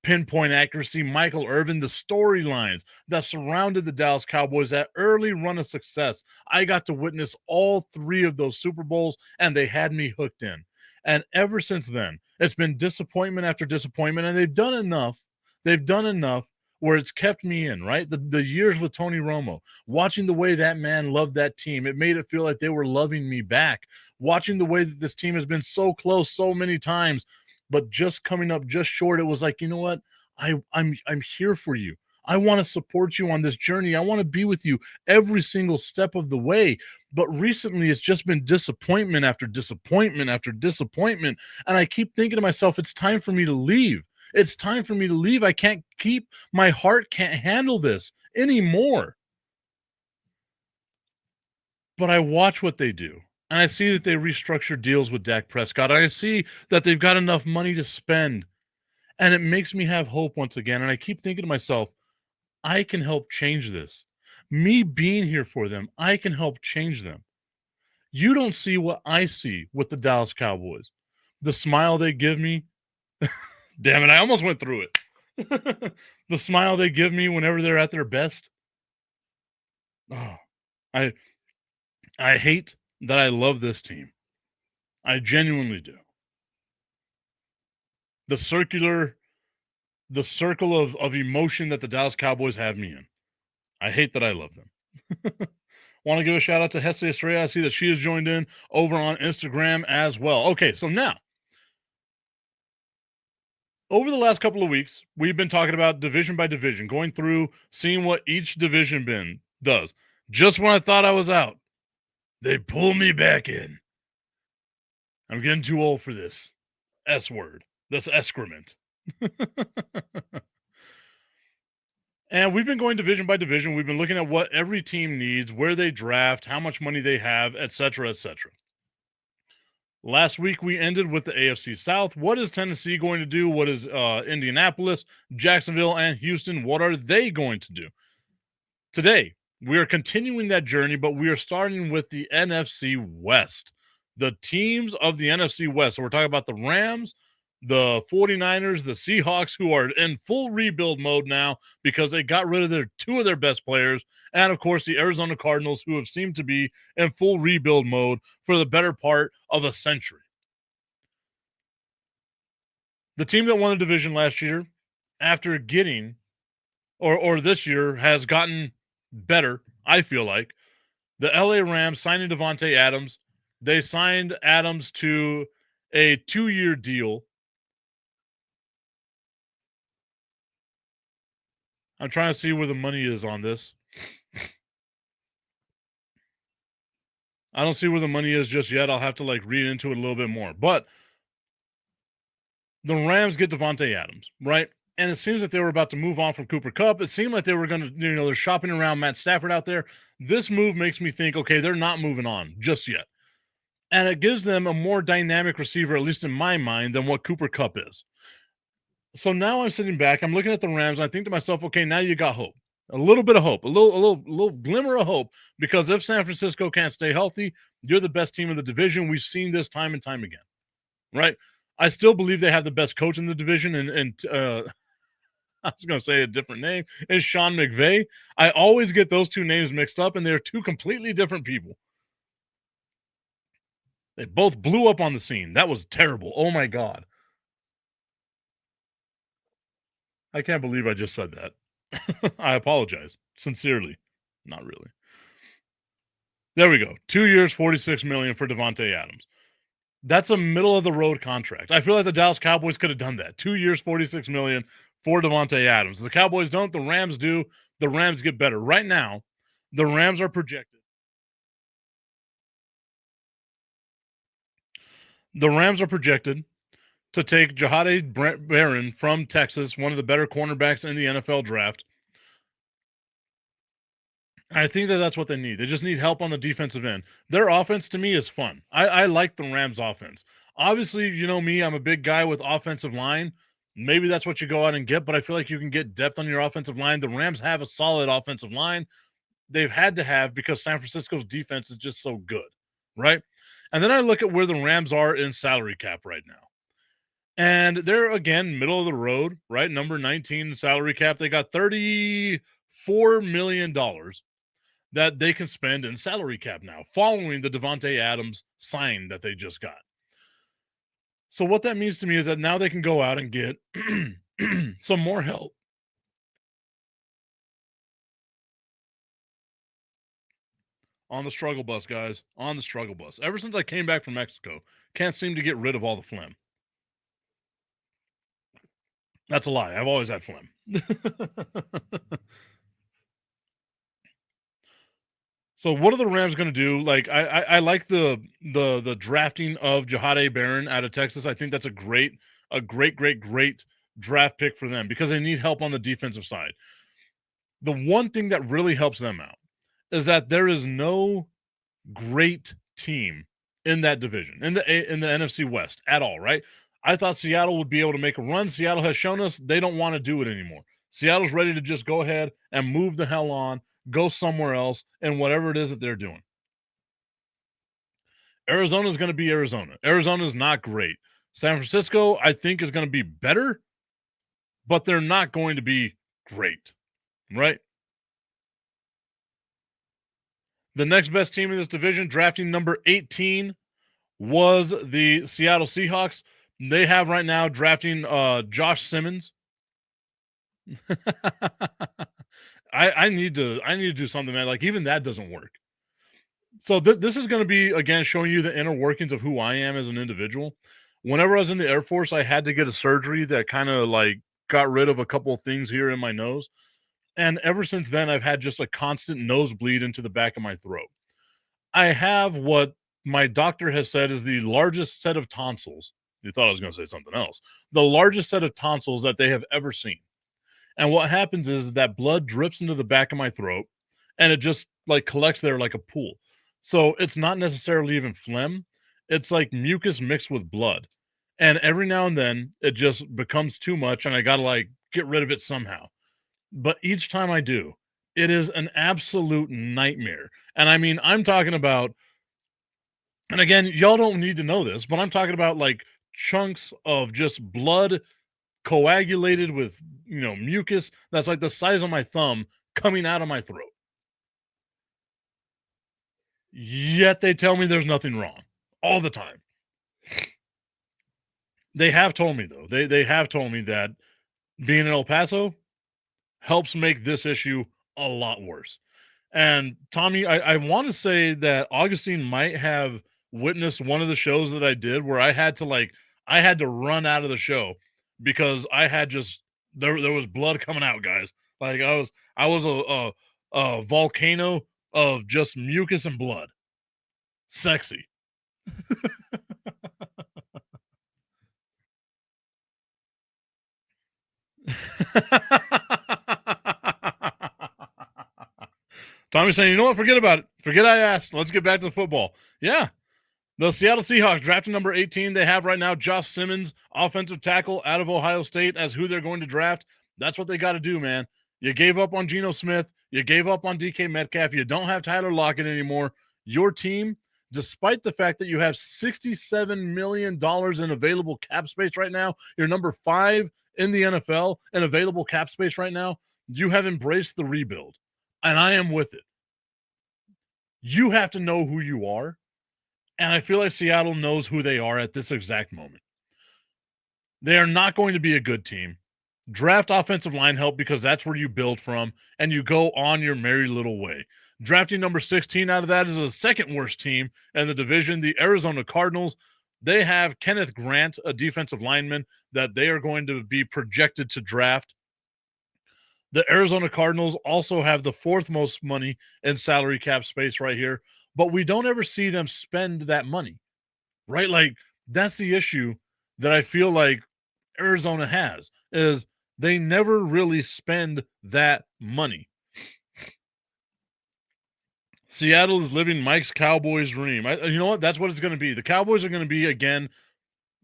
Pinpoint accuracy, Michael Irvin, the storylines that surrounded the Dallas Cowboys, that early run of success. I got to witness all 3 of those Super Bowls, and they had me hooked in. And ever since then, it's been disappointment after disappointment, and they've done enough. They've done enough where it's kept me in, right? The years with Tony Romo, watching the way that man loved that team, it made it feel like they were loving me back. Watching the way that this team has been so close so many times, but just coming up just short, it was like, you know what? I'm here for you. I want to support you on this journey. I want to be with you every single step of the way. But recently, it's just been disappointment after disappointment after disappointment. And I keep thinking to myself, it's time for me to leave. It's time for me to leave. I can't keep, my heart can't handle this anymore. But I watch what they do. And I see that they restructure deals with Dak Prescott. I see that they've got enough money to spend. And it makes me have hope once again. And I keep thinking to myself, I can help change this. Me being here for them, I can help change them. You don't see what I see with the Dallas Cowboys. The smile they give me. Damn it, I almost went through it. The smile they give me whenever they're at their best. Oh, I hate that I love this team. I genuinely do. The circle of emotion that the Dallas Cowboys have me in. I hate that I love them. Want to give a shout out to Hesse Estrella. I see that she has joined in over on Instagram as well. Okay, so now, over the last couple of weeks, we've been talking about division by division, going through, seeing what each division does. Just when I thought I was out, they pull me back in. I'm getting too old for this S word, this excrement. And we've been going division by division. We've been looking at what every team needs, where they draft, how much money they have, etc., etc. Last week, we ended with the AFC South. What is Tennessee going to do? What is Indianapolis, Jacksonville, and Houston? What are they going to do? Today, we are continuing that journey, but we are starting with the NFC West. The teams of the NFC West. So we're talking about the Rams, the 49ers, the Seahawks, who are in full rebuild mode now because they got rid of 2 of their best players, and of course the Arizona Cardinals, who have seemed to be in full rebuild mode for the better part of a century. The team that won the division last year, after getting, or this year, has gotten better, I feel like. The LA Rams signing Davante Adams. They signed Adams to a 2-year deal. I'm trying to see where the money is on this. I don't see where the money is just yet. I'll have to read into it a little bit more. But the Rams get Davante Adams, right? And it seems that they were about to move on from Cooper Kupp. It seemed like they were going to, they're shopping around Matt Stafford out there. This move makes me think, okay, they're not moving on just yet. And it gives them a more dynamic receiver, at least in my mind, than what Cooper Kupp is. So now I'm sitting back, I'm looking at the Rams, and I think to myself, okay, now you got hope. A little bit of hope, a little glimmer of hope, because if San Francisco can't stay healthy, you're the best team in the division. We've seen this time and time again, right? I still believe they have the best coach in the division, and was going to say a different name, is Sean McVay. I always get those two names mixed up, and they're two completely different people. They both blew up on the scene. That was terrible. Oh my God. I can't believe I just said that. I apologize. Sincerely. Not really. There we go. 2 years, $46 million for Davante Adams. That's a middle of the road contract. I feel like the Dallas Cowboys could have done that. 2 years, $46 million for Davante Adams. The Cowboys don't, the Rams do. The Rams get better. Right now, the Rams are projected. The Rams are projected to take Jahade Barron from Texas, one of the better cornerbacks in the NFL draft. I think that that's what they need. They just need help on the defensive end. Their offense, to me, is fun. I like the Rams' offense. Obviously, you know me, I'm a big guy with offensive line. Maybe that's what you go out and get, but I feel like you can get depth on your offensive line. The Rams have a solid offensive line. They've had to have because San Francisco's defense is just so good, right? And then I look at where the Rams are in salary cap right now. And they're, again, middle of the road, right? Number 19 salary cap. They got $34 million that they can spend in salary cap now, following the Davante Adams sign that they just got. So what that means to me is that now they can go out and get some more help. On the struggle bus, guys. On the struggle bus. Ever since I came back from Mexico, can't seem to get rid of all the phlegm. That's a lie. I've always had phlegm. So what are the Rams going to do? Like I like the drafting of Jahade Barron out of Texas. I think that's a great draft pick for them because they need help on the defensive side. The one thing that really helps them out is that there is no great team in that division in the NFC West at all, right? I thought Seattle would be able to make a run. Seattle has shown us they don't want to do it anymore. Seattle's ready to just go ahead and move the hell on, go somewhere else, and whatever it is that they're doing. Arizona is going to be Arizona. Arizona is not great. San Francisco, I think, is going to be better, but they're not going to be great, right? The next best team in this division, drafting number 18, was the Seattle Seahawks. They have right now drafting Josh Simmons. I need to do something, man. Like, even that doesn't work. So this is going to be, again, showing you the inner workings of who I am as an individual. Whenever I was in the Air Force, I had to get a surgery that kind of like got rid of a couple of things here in my nose. And ever since then, I've had just a constant nosebleed into the back of my throat. I have what my doctor has said is the largest set of tonsils. You thought I was going to say something else. The largest set of tonsils that they have ever seen. And what happens is that blood drips into the back of my throat and it just like collects there like a pool. So it's not necessarily even phlegm. It's like mucus mixed with blood. And every now and then it just becomes too much and I got to like get rid of it somehow. But each time I do, it is an absolute nightmare. And I mean, I'm talking about, and again, y'all don't need to know this, but I'm talking about like chunks of just blood coagulated with, mucus that's like the size of my thumb coming out of my throat. Yet they tell me there's nothing wrong all the time. They have told me, though. They have told me that being in El Paso helps make this issue a lot worse. And Tommy, I want to say that Augustine might have witnessed one of the shows that I did where I had to run out of the show because I had just there was blood coming out, guys. Like I was a volcano of just mucus and blood. Sexy. Tommy's saying, you know what? Forget about it. Forget I asked. Let's get back to the football. Yeah. The Seattle Seahawks drafting number 18. They have right now Josh Simmons, offensive tackle out of Ohio State, as who they're going to draft. That's what they got to do, man. You gave up on Geno Smith. You gave up on DK Metcalf. You don't have Tyler Lockett anymore. Your team, despite the fact that you have $67 million in available cap space right now, you're number 5 in the NFL and available cap space right now, you have embraced the rebuild, and I am with it. You have to know who you are, and I feel like Seattle knows who they are at this exact moment. They are not going to be a good team. Draft offensive line help because that's where you build from, and you go on your merry little way. Drafting number 16 out of that is the second worst team in the division, the Arizona Cardinals. They have Kenneth Grant, a defensive lineman that they are going to be projected to draft. The Arizona Cardinals also have the fourth most money in salary cap space right here, but we don't ever see them spend that money, right? Like, that's the issue that I feel like Arizona has, is they never really spend that money. Seattle is living Mike's Cowboys dream. You know what? That's what it's going to be. The Cowboys are going to be, again,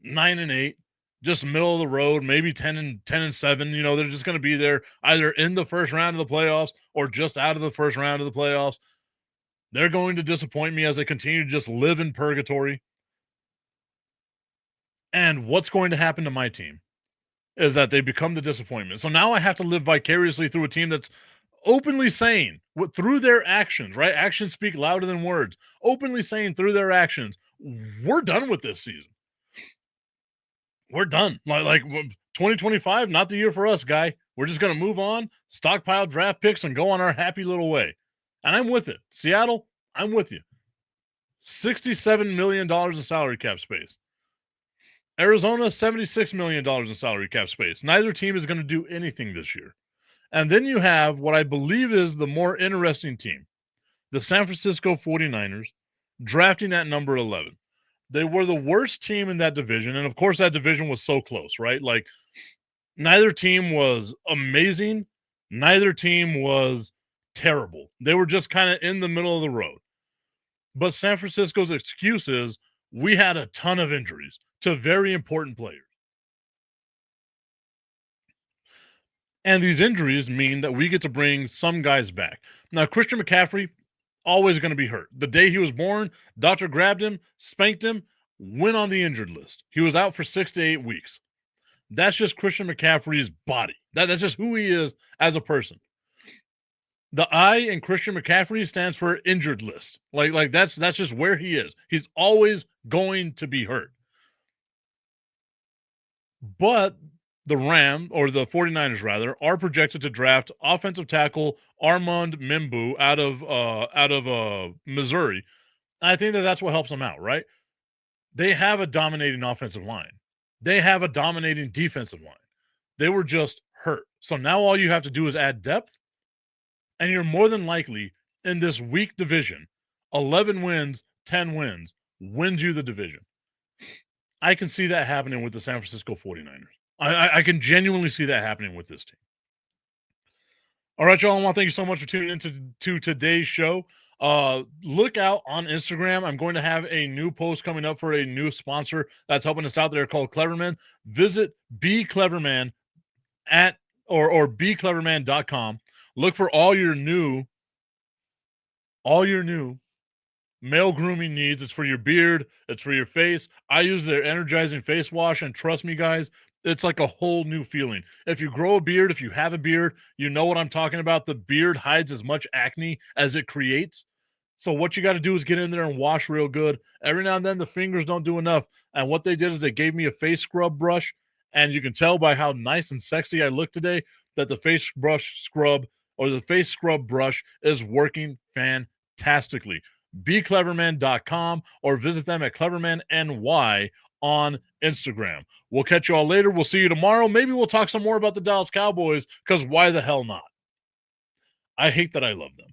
9-8, just middle of the road, maybe 10-7. You know, they're just going to be there either in the first round of the playoffs or just out of the first round of the playoffs. They're going to disappoint me as they continue to just live in purgatory. And what's going to happen to my team is that they become the disappointment. So now I have to live vicariously through a team that's openly saying, through their actions, right? Actions speak louder than words. Openly saying through their actions, we're done with this season. We're done. Like 2025, not the year for us, guy. We're just going to move on, stockpile draft picks, and go on our happy little way. And I'm with it. Seattle, I'm with you. $67 million in salary cap space. Arizona, $76 million in salary cap space. Neither team is going to do anything this year. And then you have what I believe is the more interesting team, the San Francisco 49ers, drafting at number 11. They were the worst team in that division. And of course, that division was so close, right? Like, neither team was amazing. Neither team was terrible. They were just kind of in the middle of the road. But San Francisco's excuse is, we had a ton of injuries to very important players. And these injuries mean that we get to bring some guys back. Now, Christian McCaffrey, always going to be hurt. The day he was born, doctor grabbed him, spanked him, went on the injured list. He was out for 6 to 8 weeks. That's just Christian McCaffrey's body. That's just who he is as a person. The I in Christian McCaffrey stands for injured list. Like that's just where he is. He's always going to be hurt. But the 49ers rather, are projected to draft offensive tackle Armand Mimbu out of Missouri. I think that's what helps them out, right? They have a dominating offensive line. They have a dominating defensive line. They were just hurt. So now all you have to do is add depth, and you're more than likely in this weak division, 11 wins, 10 wins, wins you the division. I can see that happening with the San Francisco 49ers. I can genuinely see that happening with this team. All right, y'all. I want to thank you so much for tuning into today's show. Look out on Instagram. I'm going to have a new post coming up for a new sponsor that's helping us out there called Cleverman. Visit BeCleverman or BeCleverman.com. Look for all your new male grooming needs. It's for your beard. It's for your face. I use their energizing face wash, and trust me, guys, it's like a whole new feeling. If you grow a beard, if you have a beard, you know what I'm talking about. The beard hides as much acne as it creates. So what you got to do is get in there and wash real good. Every now and then, the fingers don't do enough. And what they did is they gave me a face scrub brush, and you can tell by how nice and sexy I look today that the face scrub brush is working fantastically. BeCleverman.com or visit them at ClevermanNY on Instagram. We'll catch you all later. We'll see you tomorrow. Maybe we'll talk some more about the Dallas Cowboys, because why the hell not? I hate that I love them.